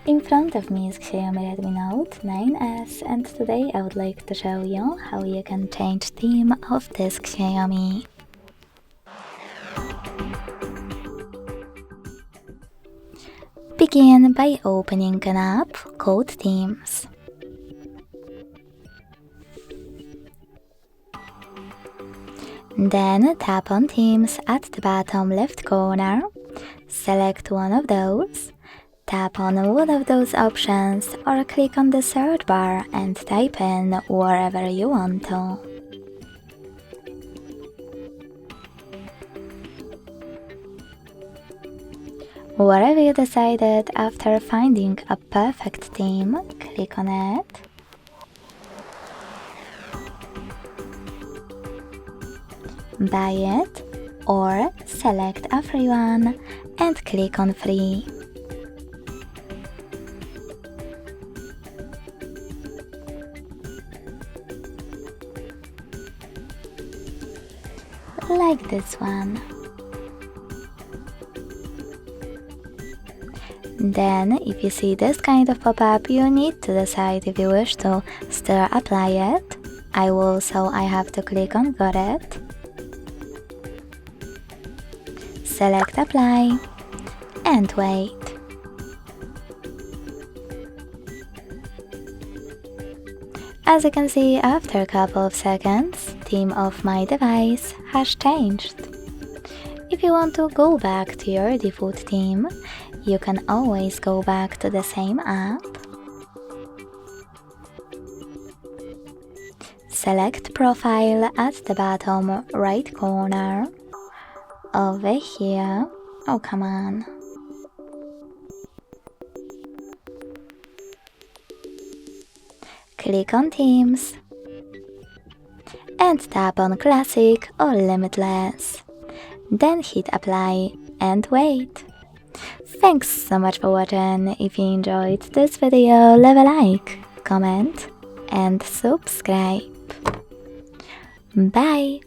In front of me is Xiaomi Redmi Note 9S, and today I would like to show you how you can change theme of this Xiaomi. Begin by opening an app called Themes. Then tap on Themes at the bottom left corner, select one of those, tap on one of those options or click on the search bar and type in wherever you want to. Wherever you decided, after finding a perfect theme, click on it. Buy it or select a free one and click on free. Like this one. Then, if you see this kind of pop-up, you need to decide if you wish to still apply it. I have to click on Got It. Select Apply and wait. As you can see, after a couple of seconds, theme of my device has changed. If you want to go back to your default theme, you can always go back to the same app. Select Profile at the bottom right corner. Over here. Oh, come on. Click on Themes and tap on Classic or Limitless. Then hit Apply and wait. Thanks so much for watching. If you enjoyed this video, leave a like, comment and subscribe. Bye!